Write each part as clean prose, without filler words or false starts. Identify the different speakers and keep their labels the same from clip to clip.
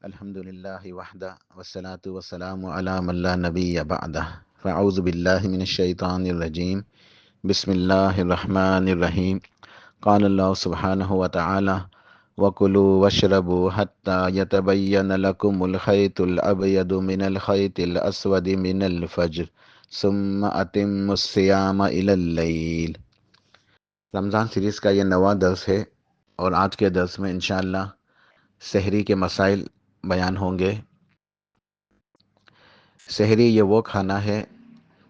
Speaker 1: الحمد للہ وحدہ والصلاة والسلام علی من لا نبی بعدہ فاعوذ باللہ من الشیطان الرجیم بسم اللہ الرحمن الرحیم قال اللہ سبحانہ وتعالی وَكُلُوا وَاشْرَبُوا حَتَّى يَتَبَيَّنَ لَكُمُ الْخَيْطُ الْأَبْيَضُ مِنَ الْخَيْطِ الْأَسْوَدِ مِنَ الْفَجْرِ ثُمَّ أَتِمُّوا الصِّيَامَ إِلَى اللَّيْلِ۔ رمضان سیریز کا یہ 9واں درس ہے، اور آج کے درس میں انشاءاللہ سحری کے مسائل بیان ہوں گے۔ سحری یہ وہ کھانا ہے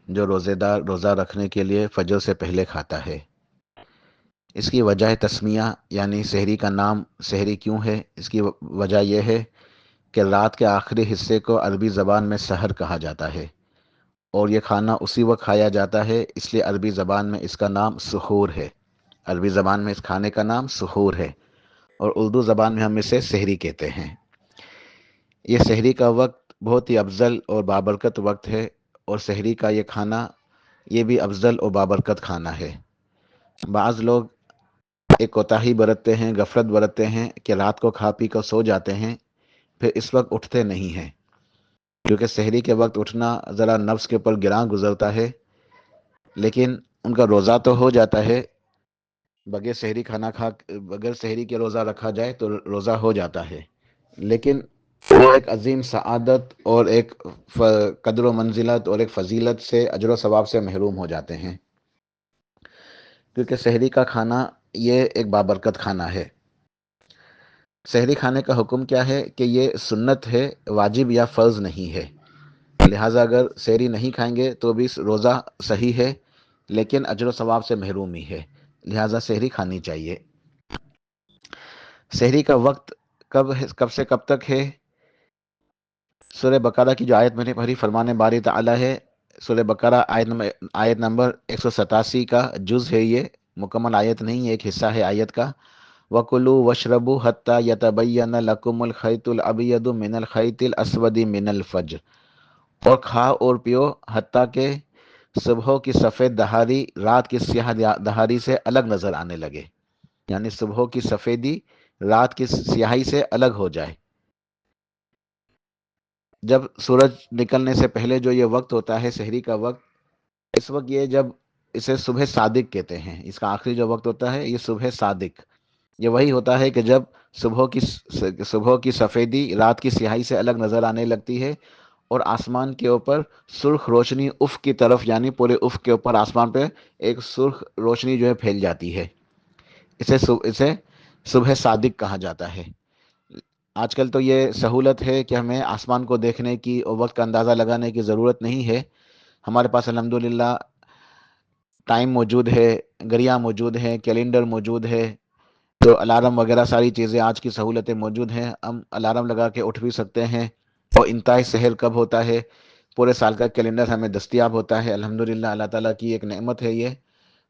Speaker 1: جو روزے دار روزہ رکھنے کے لیے فجر سے پہلے کھاتا ہے۔ اس کی وجہ تسمیہ یعنی سحری کا نام سحری کیوں ہے، اس کی وجہ یہ ہے کہ رات کے آخری حصے کو عربی زبان میں سحر کہا جاتا ہے، اور یہ کھانا اسی وقت کھایا جاتا ہے، اس لیے عربی زبان میں اس کا نام سحور ہے۔ عربی زبان میں اس کھانے کا نام سحور ہے، اور اردو زبان میں ہم اسے سحری کہتے ہیں۔ یہ سحری کا وقت بہت ہی افضل اور بابرکت وقت ہے، اور سحری کا یہ کھانا یہ بھی افضل اور بابرکت کھانا ہے۔ بعض لوگ ایک کوتاہی برتتے ہیں، غفلت برتتے ہیں کہ رات کو کھا پی کر سو جاتے ہیں، پھر اس وقت اٹھتے نہیں ہیں، کیونکہ سحری کے وقت اٹھنا ذرا نفس کے اوپر گراں گزرتا ہے، لیکن ان کا روزہ تو ہو جاتا ہے۔ بغیر سحری کے روزہ رکھا جائے تو روزہ ہو جاتا ہے، لیکن وہ ایک عظیم سعادت اور ایک قدر و منزلت اور ایک فضیلت سے اجر و ثواب سے محروم ہو جاتے ہیں، کیونکہ سحری کا کھانا یہ ایک بابرکت کھانا ہے۔ سحری کھانے کا حکم کیا ہے کہ یہ سنت ہے، واجب یا فرض نہیں ہے، لہٰذا اگر سحری نہیں کھائیں گے تو بھی روزہ صحیح ہے، لیکن اجر و ثواب سے محرومی ہے، لہٰذا سحری کھانی چاہیے۔ سحری کا وقت کب سے کب تک ہے؟ سورہ بقرہ کی جو آیت میں نے پڑھی، فرمان باری تعالیٰ ہے، سورہ بقرہ آیت نمبر 187 کا جز ہے، یہ مکمل آیت نہیں ہے، ایک حصہ ہے آیت کا۔ وَكُلُوا وَاشْرَبُوا حَتَّى يَتَبَيَّنَ لَكُمُ الْخَيْطُ الْأَبْيَضُ مِنَ الْخَيْطِ الْأَسْوَدِ مِنَ الْفَجْرِ، اور کھا اور پیو حتیٰ کہ صبح کی سفید دہاری رات کی سیاہ دہاری سے الگ نظر آنے لگے، یعنی صبح کی سفیدی رات کی سیاہی سے الگ ہو جائے۔ جب سورج نکلنے سے پہلے جو یہ وقت ہوتا ہے سحری کا وقت، اس وقت یہ جب اسے صبح صادق کہتے ہیں، اس کا آخری جو وقت ہوتا ہے یہ صبح صادق، یہ وہی ہوتا ہے کہ جب صبح کی سفیدی رات کی سیاہی سے الگ نظر آنے لگتی ہے، اور آسمان کے اوپر سرخ روشنی افق کی طرف، یعنی پورے افق کے اوپر آسمان پہ ایک سرخ روشنی جو ہے پھیل جاتی ہے، اسے صبح صادق کہا جاتا ہے۔ آج کل تو یہ سہولت ہے کہ ہمیں آسمان کو دیکھنے کی اور وقت کا اندازہ لگانے کی ضرورت نہیں ہے، ہمارے پاس الحمدللہ ٹائم موجود ہے، گھڑیاں موجود ہیں، کیلنڈر موجود ہے، تو الارم وغیرہ ساری چیزیں آج کی سہولتیں موجود ہیں، ہم الارم لگا کے اٹھ بھی سکتے ہیں، اور انتہائی سحر کب ہوتا ہے پورے سال کا کیلنڈر ہمیں دستیاب ہوتا ہے، الحمدللہ اللہ تعالیٰ کی ایک نعمت ہے یہ،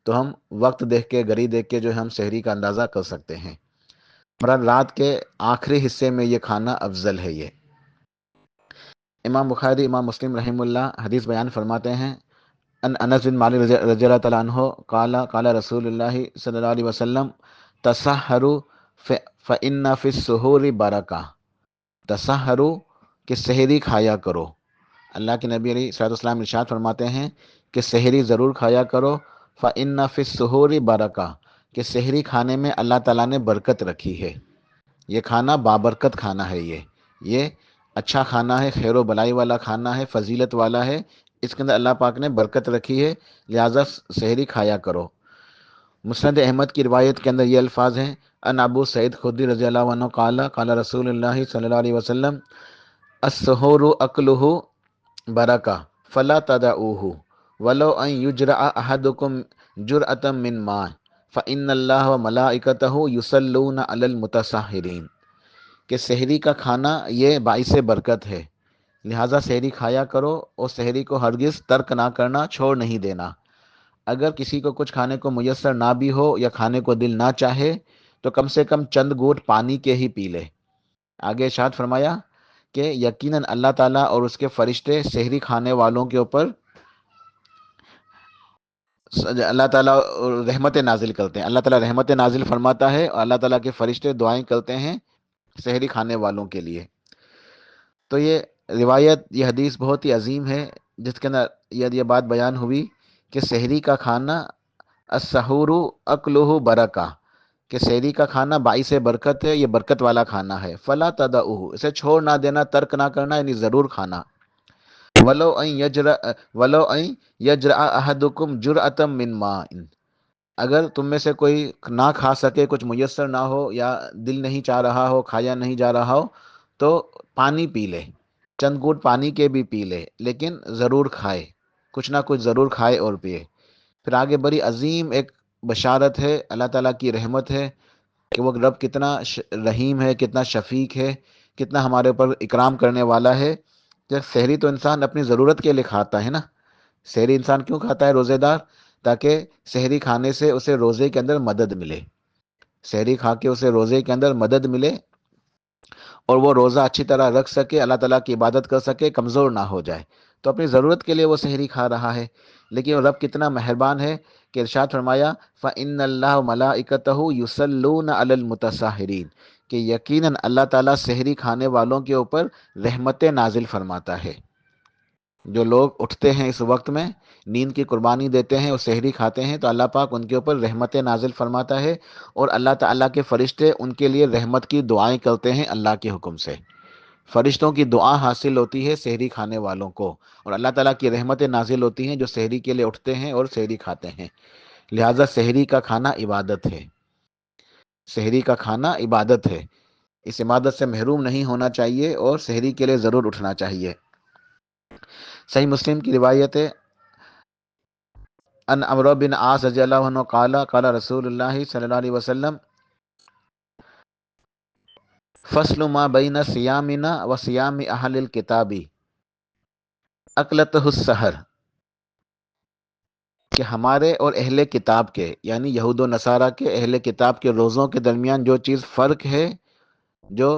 Speaker 1: تو ہم وقت دیکھ کے گھڑی دیکھ کے جو ہم سحری کا اندازہ کر سکتے ہیں۔ رات کے آخری حصے میں یہ کھانا افضل ہے۔ یہ امام بخاری امام مسلم رحمہ اللہ حدیث بیان فرماتے ہیں، انس بن مالک رضی اللہ تعالیٰ عنہ قال رسول اللہ صلی اللہ علیہ وسلم تسحروا فإن فی السحور برکہ، تسحروا کہ سحری کھایا کرو، اللہ کے نبی علیہ الصلوۃ والسلام ارشاد فرماتے ہیں کہ سحری ضرور کھایا کرو، فإن فی السحور برکہ کہ سحری کھانے میں اللہ تعالیٰ نے برکت رکھی ہے، یہ کھانا بابرکت کھانا ہے، یہ اچھا کھانا ہے، خیر و بلائی والا کھانا ہے، فضیلت والا ہے، اس کے اندر اللہ پاک نے برکت رکھی ہے، لہٰذا سحری کھایا کرو۔ مسند احمد کی روایت کے اندر یہ الفاظ ہیں، ان ابو سعید خدری رضی اللہ عنہ قال رسول اللہ صلی اللہ علیہ وسلم السحور اکلہ برکہ فلا تدعوہ ولو ان یجرع احدکم جرعۃ من ماء فإن اللہ وملائکتہ یصلون علی المتسحرین، کہ سحری کا کھانا یہ باعث برکت ہے، لہٰذا سحری کھایا کرو، اور سحری کو ہرگز ترک نہ کرنا، چھوڑ نہیں دینا۔ اگر کسی کو کچھ کھانے کو میسر نہ بھی ہو یا کھانے کو دل نہ چاہے تو کم سے کم چند گھونٹ پانی کے ہی پی لے۔ آگے ارشاد فرمایا کہ یقیناً اللہ تعالیٰ اور اس کے فرشتے سحری کھانے والوں کے اوپر اللہ تعالیٰ رحمت نازل کرتے ہیں، اللہ تعالیٰ رحمت نازل فرماتا ہے، اور اللہ تعالیٰ کے فرشتے دعائیں کرتے ہیں سحری کھانے والوں کے لیے۔ تو یہ روایت، یہ حدیث بہت ہی عظیم ہے، جس کے اندر یہ بات بیان ہوئی کہ سحری کا کھانا السحور اکلہ برکہ، کہ سحری کا کھانا باعث برکت ہے، یہ برکت والا کھانا ہے، فلا تدعوہ، اسے چھوڑ نہ دینا، ترک نہ کرنا، یعنی ضرور کھانا، ولو ان یجرأ ولو ان یجرأ احدکم جرعۃ من ماء، اگر تم میں سے کوئی نہ کھا سکے، کچھ میسر نہ ہو یا دل نہیں چاہ رہا ہو، کھایا نہیں جا رہا ہو، تو پانی پی لے، چند گھونٹ پانی کے بھی پی لے، لیکن ضرور کھائے، کچھ نہ کچھ ضرور کھائے اور پیے۔ پھر آگے بڑی عظیم ایک بشارت ہے، اللہ تعالیٰ کی رحمت ہے کہ وہ رب کتنا رحیم ہے، کتنا شفیق ہے، کتنا ہمارے اوپر اکرام کرنے والا ہے۔ کہ سحری تو انسان اپنی ضرورت کے لیے کھاتا ہے نا، سحری انسان کیوں کھاتا ہے روزے دار؟ تاکہ سحری کھانے سے اسے روزے کے اندر مدد ملے، سحری کھا کے اسے روزے کے اندر مدد ملے اور وہ روزہ اچھی طرح رکھ سکے، اللہ تعالیٰ کی عبادت کر سکے، کمزور نہ ہو جائے۔ تو اپنی ضرورت کے لیے وہ سحری کھا رہا ہے، لیکن رب کتنا مہربان ہے کہ ارشاد فرمایا فَإِنَّ اللَّهَ وَمَلَائِكَتَهُ يُصَلُّونَ عَلَى الْمُتَسَاحِرِينَ، کہ یقیناً اللہ تعالیٰ سحری کھانے والوں کے اوپر رحمت نازل فرماتا ہے۔ جو لوگ اٹھتے ہیں اس وقت میں، نیند کی قربانی دیتے ہیں اور سحری کھاتے ہیں، تو اللہ پاک ان کے اوپر رحمت نازل فرماتا ہے، اور اللہ تعالیٰ کے فرشتے ان کے لیے رحمت کی دعائیں کرتے ہیں اللہ کے حکم سے۔ فرشتوں کی دعا حاصل ہوتی ہے سحری کھانے والوں کو، اور اللہ تعالیٰ کی رحمتیں نازل ہوتی ہیں جو سحری کے لیے اٹھتے ہیں اور سحری کھاتے ہیں۔ لہٰذا سحری کا کھانا عبادت ہے، سحری کا کھانا عبادت ہے، اس عبادت سے محروم نہیں ہونا چاہیے اور سحری کے لیے ضرور اٹھنا چاہیے۔ صحیح مسلم کی روایت ہے، ان عمرو بن عاص رضی اللہ عنہ قال قال رسول اللہ صلی اللہ علیہ وسلم فصل ما بین صیامنا و صیام اہل الکتاب اکلتہ السحر، کہ ہمارے اور اہل کتاب کے، یعنی یہود و نصارہ کے، اہل کتاب کے روزوں کے درمیان جو چیز فرق ہے، جو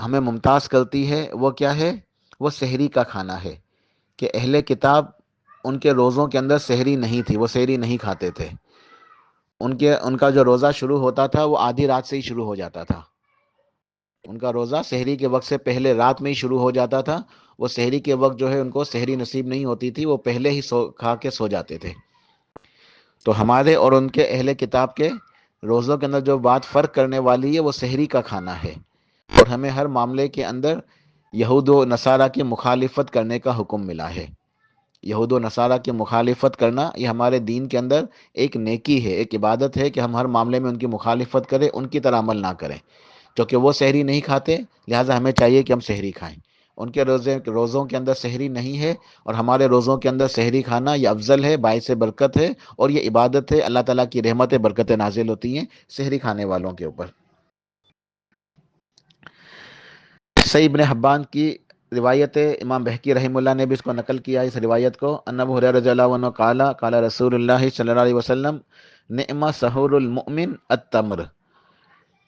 Speaker 1: ہمیں ممتاز کرتی ہے، وہ کیا ہے؟ وہ سحری کا کھانا ہے، کہ اہل کتاب ان کے روزوں کے اندر سحری نہیں تھی، وہ سحری نہیں کھاتے تھے، ان کا جو روزہ شروع ہوتا تھا وہ آدھی رات سے ہی شروع ہو جاتا تھا، ان کا روزہ سحری کے وقت سے پہلے رات میں ہی شروع ہو جاتا تھا، وہ سحری کے وقت جو ہے ان کو سحری نصیب نہیں ہوتی تھی، وہ پہلے ہی کھا کے سو جاتے تھے۔ تو ہمارے اور ان کے اہل کتاب کے روزوں کے اندر جو بات فرق کرنے والی ہے وہ سحری کا کھانا ہے، اور ہمیں ہر معاملے کے اندر یہود و نصارہ کی مخالفت کرنے کا حکم ملا ہے۔ یہود و نصارہ کی مخالفت کرنا یہ ہمارے دین کے اندر ایک نیکی ہے، ایک عبادت ہے کہ ہم ہر معاملے میں ان کی مخالفت کریں، ان کی طرح عمل نہ کریں، کیونکہ وہ سحری نہیں کھاتے، لہٰذا ہمیں چاہیے کہ ہم سحری کھائیں۔ ان کے روزوں کے اندر سحری نہیں ہے، اور ہمارے روزوں کے اندر سحری کھانا یہ افضل ہے، باعث برکت ہے، اور یہ عبادت ہے، اللہ تعالیٰ کی رحمتیں برکتیں نازل ہوتی ہیں سحری کھانے والوں کے اوپر۔ صحیح ابن حبان کی روایت ہے، امام بہقی رحمہ اللہ نے بھی اس کو نقل کیا اس روایت کو، ان ابو ہریرہ رضی اللہ عنہ قال قال رسول اللہ صلی اللہ علیہ وسلم نعم سحور المؤمن التمر،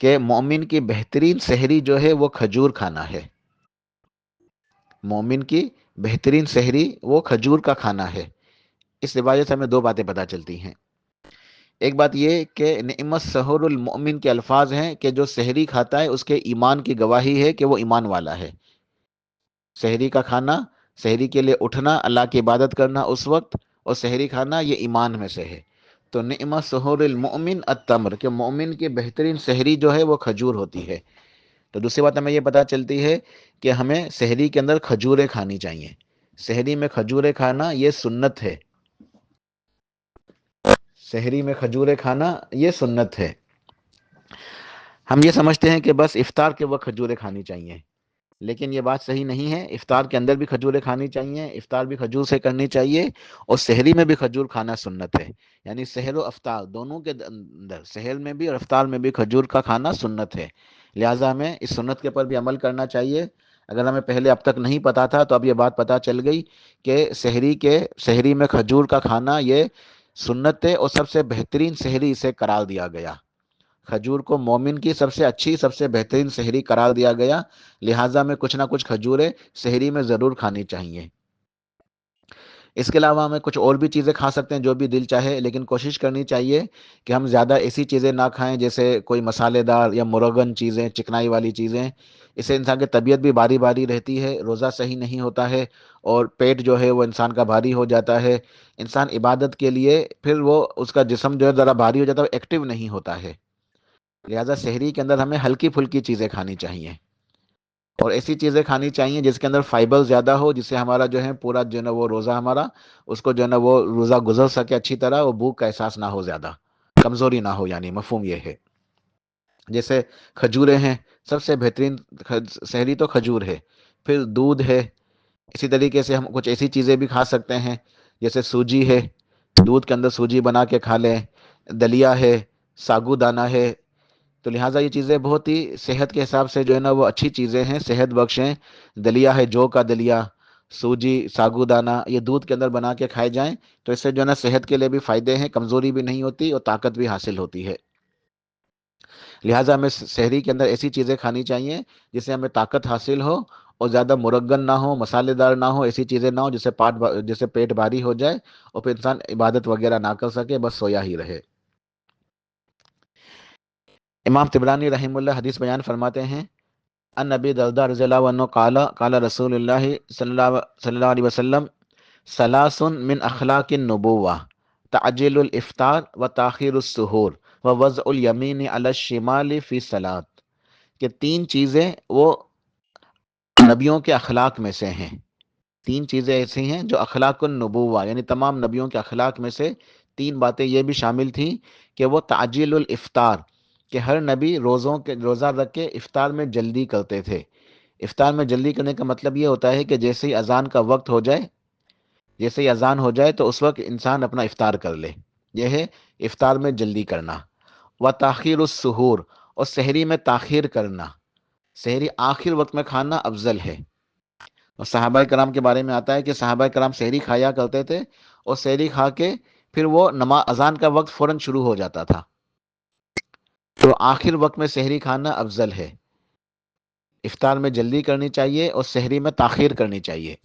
Speaker 1: کہ مومن کی بہترین سحری جو ہے وہ کھجور کھانا ہے، مومن کی بہترین سحری وہ کھجور کا کھانا ہے۔ اس روایت سے ہمیں دو باتیں پتہ چلتی ہیں۔ ایک بات یہ کہ نعمت سحور المؤمن کے الفاظ ہیں کہ جو سحری کھاتا ہے اس کے ایمان کی گواہی ہے کہ وہ ایمان والا ہے۔ سحری کا کھانا، سحری کے لیے اٹھنا، اللہ کی عبادت کرنا اس وقت، اور سحری کھانا یہ ایمان میں سے ہے۔ تو نعمت سحور المؤمن التمر، کہ مومن کی بہترین سحری جو ہے وہ کھجور ہوتی ہے۔ تو دوسری بات ہمیں یہ پتہ چلتی ہے کہ ہمیں سحری کے اندر کھجوریں کھانی چاہیے، سحری میں کھجوریں کھانا یہ سنت ہے، سحری میں کھجوریں کھانا یہ سنت ہے۔ ہم یہ سمجھتے ہیں کہ بس افطار کے وقت کھجوریں کھانی چاہیے، لیکن یہ بات صحیح نہیں ہے، افطار کے اندر بھی کھجوریں کھانی چاہیے، افطار بھی کھجور سے کرنی چاہیے، اور سحری میں بھی کھجور کھانا سنت ہے، یعنی سحر و افطار دونوں کے اندر، سحر میں بھی اور افطار میں بھی کھجور کا کھانا سنت ہے۔ لہٰذا ہمیں اس سنت کے پر بھی عمل کرنا چاہیے۔ اگر ہمیں پہلے اب تک نہیں پتا تھا تو اب یہ بات پتہ چل گئی کہ سحری میں کھجور کا کھانا یہ سنت ہے، اور سب سے بہترین سحری اسے قرار دیا گیا، کھجور کو مومن کی سب سے اچھی، سب سے بہترین سحری قرار دیا گیا، لہٰذا میں کچھ نہ کچھ کھجوریں سحری میں ضرور کھانی چاہیے۔ اس کے علاوہ ہمیں کچھ اور بھی چیزیں کھا سکتے ہیں جو بھی دل چاہے، لیکن کوشش کرنی چاہیے کہ ہم زیادہ ایسی چیزیں نہ کھائیں جیسے کوئی مسالے دار یا مرغن چیزیں، چکنائی والی چیزیں. اس سے انسان کی طبیعت بھی باری باری رہتی ہے، روزہ صحیح نہیں ہوتا ہے، اور پیٹ جو ہے وہ انسان کا بھاری ہو جاتا ہے. انسان عبادت کے لیے پھر وہ اس کا جسم جو ہے ذرا بھاری ہو جاتا ہے، وہ ایکٹیو نہیں ہوتا ہے. لہٰذا سحری کے اندر ہمیں ہلکی پھلکی چیزیں کھانی چاہیے، اور ایسی چیزیں کھانی چاہیے جس کے اندر فائبر زیادہ ہو، جس سے ہمارا جو ہے پورا جو ہے نا وہ روزہ ہمارا اس کو جو ہے نا وہ روزہ گزر سکے اچھی طرح، وہ بھوک کا احساس نہ ہو، زیادہ کمزوری نہ ہو، یعنی مفہوم یہ ہے. جیسے کھجوریں ہیں، سب سے بہترین سحری تو کھجور ہے. پھر دودھ ہے. اسی طریقے سے ہم کچھ ایسی چیزیں بھی کھا سکتے ہیں جیسے سوجی ہے، دودھ کے اندر سوجی بنا کے کھا لیں. دلیا ہے، ساگو دانہ ہے. تو لہٰذا یہ چیزیں بہت ہی صحت کے حساب سے جو ہے نا وہ اچھی چیزیں ہیں، صحت بخش ہیں. دلیا ہے، جو کا دلیا، سوجی، ساگو دانہ، یہ دودھ کے اندر بنا کے کھائے جائیں تو اس سے جو ہے نا صحت کے لیے بھی فائدے ہیں، کمزوری بھی نہیں ہوتی اور طاقت بھی حاصل ہوتی ہے. لہٰذا ہمیں سحری کے اندر ایسی چیزیں کھانی چاہیے جس سے ہمیں طاقت حاصل ہو، اور زیادہ مرغن نہ ہو، مسالے دار نہ ہو، ایسی چیزیں نہ ہو جس سے پیٹ بھاری ہو جائے اور پھر انسان عبادت وغیرہ نہ کر سکے، بس سویا ہی رہے. امام طبرانی رحمہ اللہ حدیث بیان فرماتے ہیں، ان نبی درداء رضی اللہ عنہ قال قال رسول اللہ صلی اللہ علیہ وسلم ثلاث من اخلاق النبوہ تعجیل الافطار و تاخیر السحور و وضع الیمین علی الشمال فی الصلاۃ. کہ تین چیزیں وہ نبیوں کے اخلاق میں سے ہیں. تین چیزیں ایسی ہیں جو اخلاق النبوہ، یعنی تمام نبیوں کے اخلاق میں سے تین باتیں یہ بھی شامل تھیں کہ وہ تعجیل الافطار، کہ ہر نبی روزہ رکھ کے افطار میں جلدی کرتے تھے. افطار میں جلدی کرنے کا مطلب یہ ہوتا ہے کہ جیسے ہی اذان کا وقت ہو جائے، جیسے ہی اذان ہو جائے تو اس وقت انسان اپنا افطار کر لے. یہ ہے افطار میں جلدی کرنا. و تاخیر السحور، اور سحری میں تاخیر کرنا. سحری آخر وقت میں کھانا افضل ہے. اور صحابہ کرام کے بارے میں آتا ہے کہ صحابہ کرام سحری کھایا کرتے تھے، اور سحری کھا کے پھر وہ نماز اذان کا وقت فوراً شروع ہو جاتا تھا. تو آخر وقت میں سحری کھانا افضل ہے. افطار میں جلدی کرنی چاہیے اور سحری میں تاخیر کرنی چاہیے.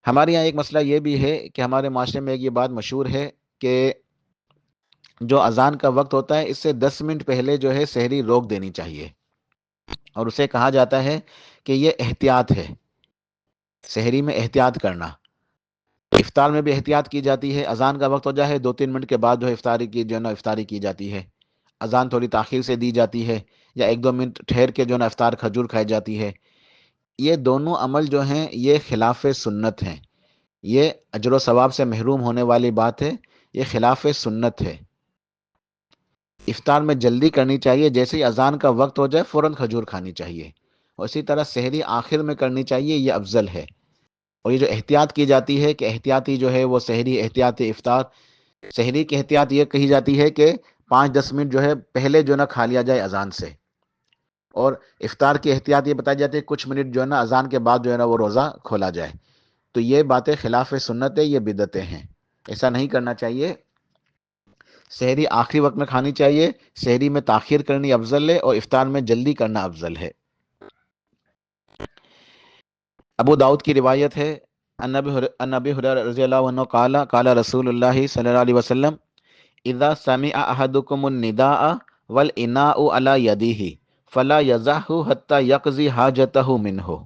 Speaker 1: ہمارے یہاں ایک مسئلہ یہ بھی ہے کہ ہمارے معاشرے میں ایک یہ بات مشہور ہے کہ جو اذان کا وقت ہوتا ہے اس سے 10 منٹ پہلے جو ہے سحری روک دینی چاہیے، اور اسے کہا جاتا ہے کہ یہ احتیاط ہے. سحری میں احتیاط کرنا. افطار میں بھی احتیاط کی جاتی ہے. اذان کا وقت ہو جائے 2-3 منٹ کے بعد جو ہے افطاری کی جاتی ہے. اذان تھوڑی تاخیر سے دی جاتی ہے، یا 1-2 منٹ ٹھہر کے جو ہے نا افطار کھجور کھائی جاتی ہے. یہ دونوں عمل جو ہیں یہ خلاف سنت ہیں. یہ اجر و ثواب سے محروم ہونے والی بات ہے. یہ خلاف سنت ہے. افطار میں جلدی کرنی چاہیے، جیسے ہی اذان کا وقت ہو جائے فوراً کھجور کھانی چاہیے. اور اسی طرح سحری آخر میں کرنی چاہیے، یہ افضل ہے. اور یہ جو احتیاط کی جاتی ہے کہ احتیاطی جو ہے وہ سحری احتیاطی افطار، سحری کی احتیاط یہ کہی جاتی ہے کہ 5-10 منٹ جو ہے پہلے جو ہے نا کھا لیا جائے اذان سے. اور افطار کی احتیاط یہ بتائی جاتی ہے کچھ منٹ جو ہے نا اذان کے بعد جو ہے نا وہ روزہ کھولا جائے. تو یہ باتیں خلاف سنت ہے، یہ بدعتیں ہیں. ایسا نہیں کرنا چاہیے. سحری آخری وقت میں کھانی چاہیے، سحری میں تاخیر کرنی افضل ہے، اور افطار میں جلدی کرنا افضل ہے. ابو داؤد کی روایت ہے، ان ابی ہریرہ رضی اللہ عنہ قال قال رسول اللہ صلی اللہ علیہ وسلم اذا سمع احدکم النداء والاناء على يده فلا يزحه حتى يقضي حاجته منه.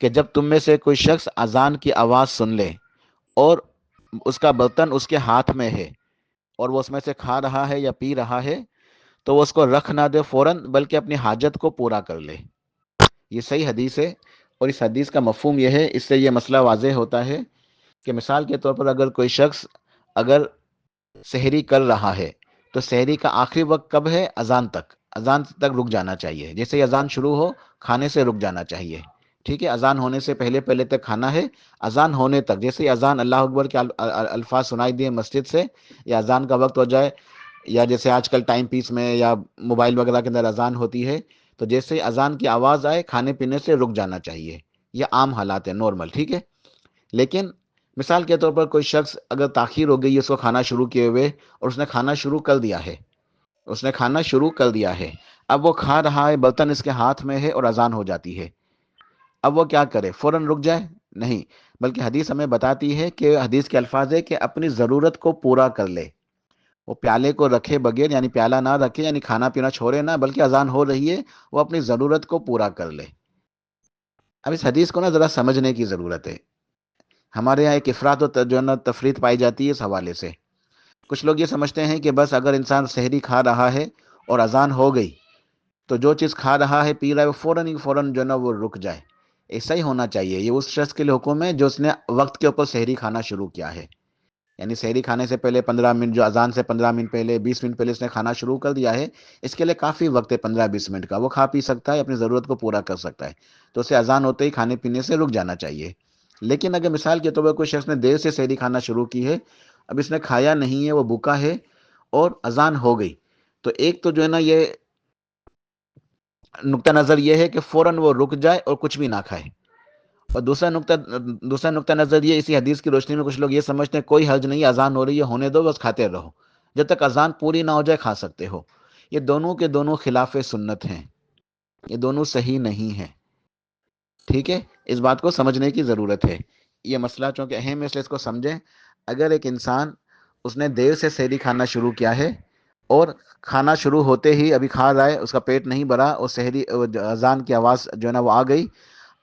Speaker 1: کہ جب تم میں سے کوئی شخص اذان کی آواز سن لے اور اس کا برتن اس کے ہاتھ میں ہے اور وہ اس میں سے کھا رہا ہے یا پی رہا ہے، تو وہ اس کو رکھ نہ دے فوراً، بلکہ اپنی حاجت کو پورا کر لے. یہ صحیح حدیث ہے، اور اس حدیث کا مفہوم یہ ہے، اس سے یہ مسئلہ واضح ہوتا ہے کہ مثال کے طور پر اگر کوئی شخص اگر سحری کر رہا ہے تو سحری کا آخری وقت کب ہے؟ اذان تک رک جانا چاہیے. جیسے ہی اذان شروع ہو کھانے سے رک جانا چاہیے. ٹھیک ہے، اذان ہونے سے پہلے تک کھانا ہے. اذان ہونے تک، جیسے ہی اذان اللہ اکبر کے الفاظ سنائی دیے مسجد سے، یا اذان کا وقت ہو جائے، یا جیسے آج کل ٹائم پیس میں یا موبائل وغیرہ کے اندر اذان ہوتی ہے، تو جیسے ہی اذان کی آواز آئے کھانے پینے سے رک جانا چاہیے. یہ عام حالات ہیں، نارمل. ٹھیک ہے. لیکن مثال کے طور پر کوئی شخص اگر تاخیر ہو گئی ہے اس کو کھانا شروع کیے ہوئے، اور اس نے کھانا شروع کر دیا ہے، اب وہ کھا رہا ہے، برتن اس کے ہاتھ میں ہے اور اذان ہو جاتی ہے. اب وہ کیا کرے؟ فوراً رک جائے؟ نہیں، بلکہ حدیث ہمیں بتاتی ہے کہ حدیث کے الفاظ ہے کہ اپنی ضرورت کو پورا کر لے، وہ پیالے کو رکھے بغیر، یعنی پیالہ نہ رکھے، یعنی کھانا پینا چھوڑے نہ، بلکہ اذان ہو رہی ہے وہ اپنی ضرورت کو پورا کر لے۔ اب اس حدیث کو نا ذرا سمجھنے کی ضرورت ہے۔ ہمارے یہاں ایک افراط و جو ہے نا تفریط پائی جاتی ہے اس حوالے سے۔ کچھ لوگ یہ سمجھتے ہیں کہ بس اگر انسان سحری کھا رہا ہے اور اذان ہو گئی تو جو چیز کھا رہا ہے پی رہا ہے وہ فوراً جو ہے نا وہ رک جائے۔ ایسا ہی ہونا چاہیے، یہ اس شخص کے لیے حکم ہے جو اس نے وقت کے اوپر سحری کھانا شروع کیا ہے، یعنی سحری کھانے سے پہلے 15 منٹ، جو اذان سے 15 منٹ پہلے، 20 منٹ پہلے اس نے کھانا شروع کر دیا ہے، اس کے لیے کافی وقت ہے 15-20 منٹ کا، وہ کھا پی سکتا ہے، اپنی ضرورت کو پورا کر سکتا ہے، تو اسے اذان ہوتے ہی کھانے پینے سے رک جانا چاہیے۔ لیکن اگر مثال کے طور پر کوئی شخص نے دیر سے سحری کھانا شروع کی ہے، اب اس نے کھایا نہیں ہے، وہ بھوکا ہے اور اذان ہو گئی، تو ایک تو جو ہے نا یہ نقطہ نظر یہ ہے کہ فوراً وہ رک جائے اور کچھ بھی نہ کھائے۔ اور دوسرا نقطہ نظر یہ، اسی حدیث کی روشنی میں کچھ لوگ یہ سمجھتے ہیں کوئی حرج نہیں، اذان ہو رہی ہے ہونے دو، بس کھاتے رہو، جب تک اذان پوری نہ ہو جائے کھا سکتے ہو۔ یہ دونوں کے دونوں خلاف سنت ہیں، یہ دونوں صحیح نہیں ہیں، ٹھیک ہے؟ اس بات کو سمجھنے کی ضرورت ہے۔ یہ مسئلہ چونکہ اہم ہے اس لیے اس کو سمجھیں۔ اگر ایک انسان اس نے دیر سے سحری کھانا شروع کیا ہے اور کھانا شروع ہوتے ہی ابھی کھا رہا ہے، اس کا پیٹ نہیں بھرا اور سحری اذان کی آواز جو ہے نا وہ آ گئی،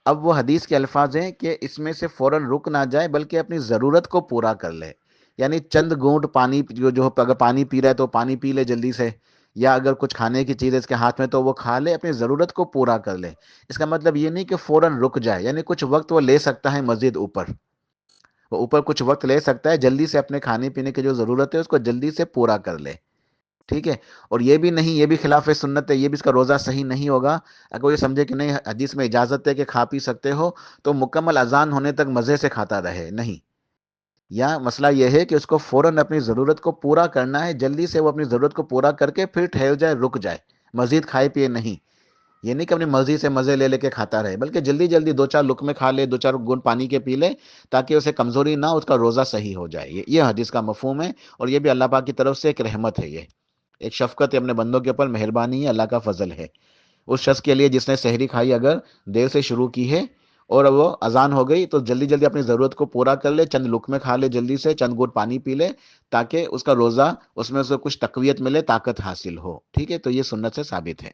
Speaker 1: اب وہ حدیث کے الفاظ ہیں کہ اس میں سے فوراً رک نہ جائے بلکہ اپنی ضرورت کو پورا کر لے، یعنی چند گھونٹ پانی جو اگر پانی پی رہا ہے تو پانی پی لے جلدی سے، یا اگر کچھ کھانے کی چیز ہے اس کے ہاتھ میں تو وہ کھا لے، اپنی ضرورت کو پورا کر لے۔ اس کا مطلب یہ نہیں کہ فوراً رک جائے، یعنی کچھ وقت وہ لے سکتا ہے مزید اوپر، وہ اوپر کچھ وقت لے سکتا ہے، جلدی سے اپنے کھانے پینے کی جو ضرورت ہے اس کو جلدی سے پورا کر لے، ٹھیک ہے؟ اور یہ بھی نہیں، یہ بھی خلاف سنت ہے، یہ بھی اس کا روزہ صحیح نہیں ہوگا۔ اگر وہ یہ سمجھے کہ نہیں حدیث میں اجازت ہے کہ کھا پی سکتے ہو تو مکمل اذان ہونے تک مزے سے کھاتا رہے، نہیں۔ یا مسئلہ یہ ہے کہ اس کو فوراً اپنی ضرورت کو پورا کرنا ہے، جلدی سے وہ اپنی ضرورت کو پورا کر کے پھر ٹھہر جائے، رک جائے، مزید کھائے پیے نہیں۔ یہ نہیں کہ اپنی مرضی سے مزے لے لے کے کھاتا رہے، بلکہ جلدی جلدی دو چار لقمے کھا لے، دو چار گھونٹ پانی کے پی لے، تاکہ اسے کمزوری نہ ہو، اس کا روزہ صحیح ہو جائے۔ یہ حدیث کا مفہوم ہے، اور یہ بھی اللہ پاک کی طرف سے ایک رحمت ہے، یہ ایک شفقت ہے اپنے بندوں کے اوپر، مہربانی ہے، اللہ کا فضل ہے اس شخص کے لیے جس نے سحری کھائی اگر دیر سے شروع کی ہے اور وہ اذان ہو گئی تو جلدی جلدی اپنی ضرورت کو پورا کر لے، چند لقمے کھا لے جلدی سے، چند گھونٹ پانی پی لے، تاکہ اس کا روزہ اس میں سے کچھ تقویت ملے، طاقت حاصل ہو، ٹھیک ہے؟ تو یہ سنت سے ثابت ہے۔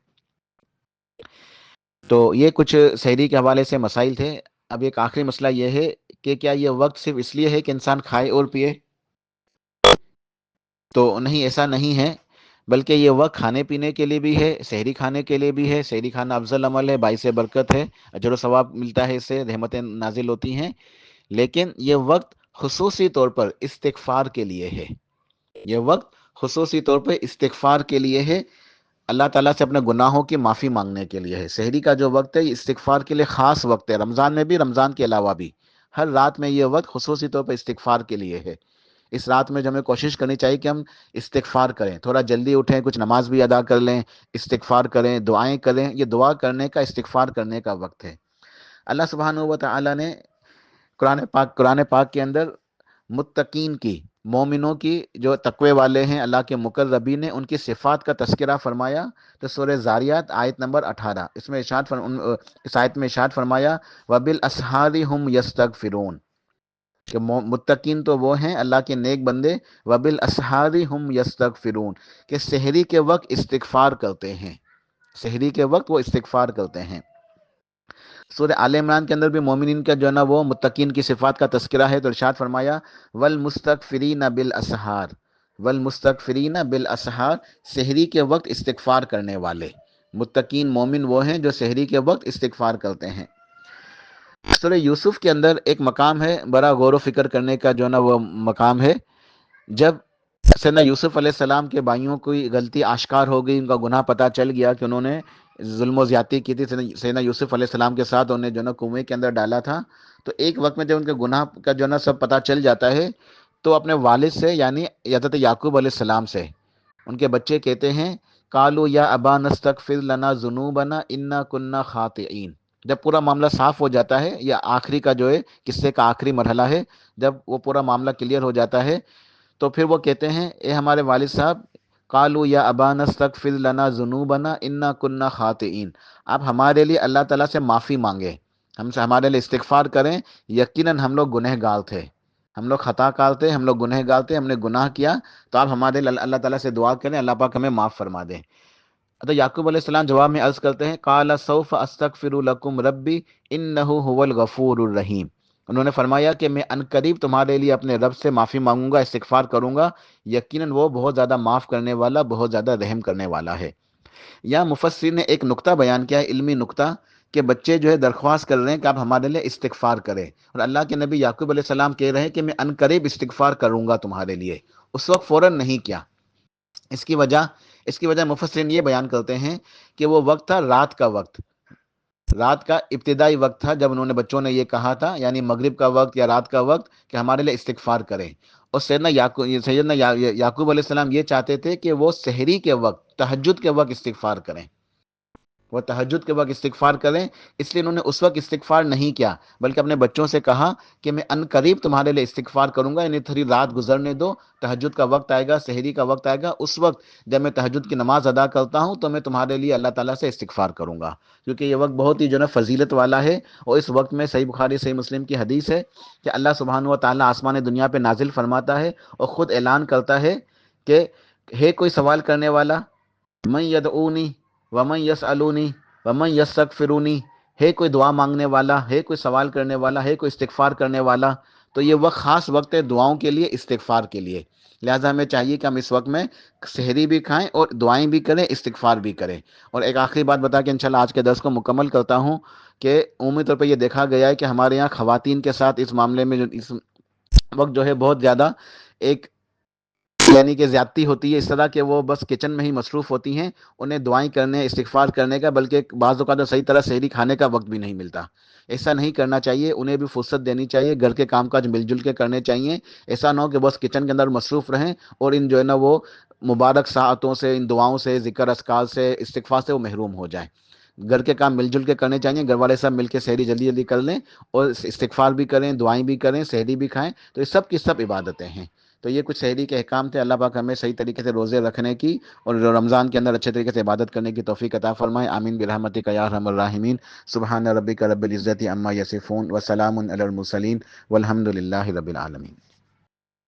Speaker 1: تو یہ کچھ سحری کے حوالے سے مسائل تھے۔ اب ایک آخری مسئلہ یہ ہے کہ کیا یہ وقت صرف اس لیے ہے کہ انسان کھائے اور پیے؟ تو نہیں، ایسا نہیں ہے، بلکہ یہ وقت کھانے پینے کے لیے بھی ہے، سحری کھانے کے لیے بھی ہے۔ سحری کھانا افضل عمل ہے، باعث برکت ہے، اجر و ثواب ملتا ہے، اس سے رحمتیں نازل ہوتی ہیں۔ لیکن یہ وقت خصوصی طور پر استغفار کے لیے ہے، یہ وقت خصوصی طور پر استغفار کے لیے ہے، اللہ تعالیٰ سے اپنے گناہوں کی معافی مانگنے کے لیے ہے۔ سحری کا جو وقت ہے یہ استغفار کے لیے خاص وقت ہے، رمضان میں بھی، رمضان کے علاوہ بھی، ہر رات میں یہ وقت خصوصی طور پر استغفار کے لیے ہے۔ اس رات میں جو ہمیں کوشش کرنی چاہیے کہ ہم استغفار کریں، تھوڑا جلدی اٹھیں، کچھ نماز بھی ادا کر لیں، استغفار کریں، دعائیں کریں۔ یہ دعا کرنے کا، استغفار کرنے کا وقت ہے۔ اللہ سبحانہ و تعالیٰ نے قرآن پاک کے اندر متقین کی، مومنوں کی، جو تقوی والے ہیں، اللہ کے مقربین ہیں، ان کی صفات کا تذکرہ فرمایا۔ تو سورہ زاریات آیت نمبر 18، اس آیت میں ارشاد فرمایا وَبِالْأَسْحَارِ هُمْ يَسْتَغْفِرُونَ، کہ متقین تو وہ ہیں، اللہ کے نیک بندے، وَبِالْأَسْحَارِ هُمْ يَسْتَغْفِرُونَ، کہ سحری کے وقت استغفار کرتے ہیں، سحری کے وقت وہ استغفار کرتے ہیں۔ سورہ آل عمران کے اندر بھی مومنین کا جو ہے نا وہ متقین کی صفات کا تذکرہ ہے، تو ارشاد فرمایا والمستغفرین بالاسحار، والمستغفرین بالاسحار، سحری کے وقت استغفار کرنے والے۔ متقین مومن وہ ہیں جو سحری کے وقت استغفار کرتے ہیں۔ سورہ یوسف کے اندر ایک مقام ہے، بڑا غور و فکر کرنے کا جو ہے نا وہ مقام ہے۔ جب سیدنا یوسف علیہ السلام کے بھائیوں کی غلطی آشکار ہو گئی، ان کا گناہ پتہ چل گیا کہ انہوں نے ظلم و زیادتی کی تھی سیدنا یوسف علیہ السلام کے ساتھ، انہیں جو ہے نا کنویں کے اندر ڈالا تھا، تو ایک وقت میں جب ان کے گناہ کا جو ہے نا سب پتہ چل جاتا ہے تو اپنے والد سے، یعنی حضرت یعقوب علیہ السلام سے، ان کے بچے کہتے ہیں قالوا یا ابا نستغفر لنا ذنوبنا انا کننا خاطئین۔ جب پورا معاملہ صاف ہو جاتا ہے، یا آخری کا جو ہے قصے کا آخری مرحلہ ہے، جب وہ پورا معاملہ کلیئر ہو جاتا ہے تو پھر وہ کہتے ہیں اے ہمارے والد صاحب، قالوا یا ابانا استغفر لنا ذنوبنا انا کننا خاطئین، آپ ہمارے لیے اللہ تعالیٰ سے معافی مانگے، ہم سے ہمارے لیے استغفار کریں، یقیناً ہم لوگ گنہ گار تھے، ہم لوگ خطا کار تھے، ہم لوگ گنہ گار تھے، ہم نے گناہ کیا، تو آپ ہمارے لیے اللہ تعالیٰ سے دعا کریں، اللہ پاک ہمیں معاف فرما دیں۔ تو یعقوب علیہ السلام جواب میں عرض کرتے ہیں، قال سوف استغفر لکم ربی انہ هو الغفور الرحیم، انہوں نے فرمایا کہ میں عنقریب تمہارے لیے اپنے رب سے معافی مانگوں گا، استغفار کروں گا، یقیناً وہ بہت زیادہ معاف کرنے والا، بہت زیادہ رحم کرنے والا ہے۔ یا مفسر نے ایک نقطہ بیان کیا ہے، علمی نقطہ، کہ بچے جو ہے درخواست کر رہے ہیں کہ آپ ہمارے لیے استغفار کریں، اور اللہ کے نبی یعقوب علیہ السلام کہہ رہے ہیں کہ میں عنقریب استغفار کروں گا تمہارے لیے، اس وقت فوراً نہیں کیا۔ اس کی وجہ مفسرین یہ بیان کرتے ہیں کہ وہ وقت تھا رات کا وقت، رات کا ابتدائی وقت تھا جب انہوں نے بچوں نے یہ کہا تھا، یعنی مغرب کا وقت یا رات کا وقت، کہ ہمارے لیے استغفار کریں۔ اور سیدنا یعقوب علیہ السلام یہ چاہتے تھے کہ وہ سحری کے وقت، تہجد کے وقت استغفار کریں، وہ تہجد کے وقت استغفار کریں، اس لیے انہوں نے اس وقت استغفار نہیں کیا، بلکہ اپنے بچوں سے کہا کہ میں ان قریب تمہارے لیے استغفار کروں گا، یعنی تھوڑی رات گزرنے دو، تہجد کا وقت آئے گا، سحری کا وقت آئے گا، اس وقت جب میں تہجد کی نماز ادا کرتا ہوں تو میں تمہارے لیے اللہ تعالیٰ سے استغفار کروں گا، کیونکہ یہ وقت بہت ہی جو ہے فضیلت والا ہے۔ اور اس وقت میں صحیح بخاری صحیح مسلم کی حدیث ہے کہ اللہ سبحانہ و تعالیٰ آسمان دنیا پہ نازل فرماتا ہے اور خود اعلان کرتا ہے کہ ہے کوئی سوال کرنے والا، من یدعونی ومن یسألونی ومن یستغفرونی، ہے کوئی دعا مانگنے والا، ہے کوئی سوال کرنے والا، ہے کوئی استغفار کرنے والا۔ تو یہ وقت خاص وقت ہے دعاؤں کے لیے، استغفار کے لیے، لہٰذا ہمیں چاہیے کہ ہم اس وقت میں سحری بھی کھائیں اور دعائیں بھی کریں، استغفار بھی کریں۔ اور ایک آخری بات بتا کے انشاءاللہ آج کے درس کو مکمل کرتا ہوں کہ عمومی طور پہ یہ دیکھا گیا ہے کہ ہمارے یہاں خواتین کے ساتھ اس معاملے میں جو اس وقت جو ہے بہت زیادہ ایک یعنی کہ زیادتی ہوتی ہے، اس طرح کہ وہ بس کچن میں ہی مصروف ہوتی ہیں، انہیں دعائیں کرنے، استغفار کرنے کا، بلکہ بعض اوقات تو صحیح طرح سحری کھانے کا وقت بھی نہیں ملتا۔ ایسا نہیں کرنا چاہیے، انہیں بھی فرصت دینی چاہیے، گھر کے کام کاج مل جل کے کرنے چاہیے، ایسا نہ ہو کہ بس کچن کے اندر مصروف رہیں اور ان جو ہے نا وہ مبارک ساعتوں سے، ان دعاؤں سے، ذکر اذکار سے، استغفار سے وہ محروم ہو جائیں۔ گھر کے کام مل جل کے کرنے چاہیے، گھر والے سب مل کے سحری جلدی جلدی کر لیں اور استغفار بھی کریں، دعائیں بھی کریں، سحری بھی کھائیں، تو یہ سب کی سب عبادتیں ہیں۔ تو یہ کچھ سحری کے احکام تھے، اللہ پاک ہمیں صحیح طریقے سے روزے رکھنے کی اور رمضان کے اندر اچھے طریقے سے عبادت کرنے کی توفیق عطا فرمائے، آمین برحمتک یا ارحم الراحمین۔ سبحان ربک رب العزت عما یصفون وسلام علی المرسلین والحمد للہ رب العالمین۔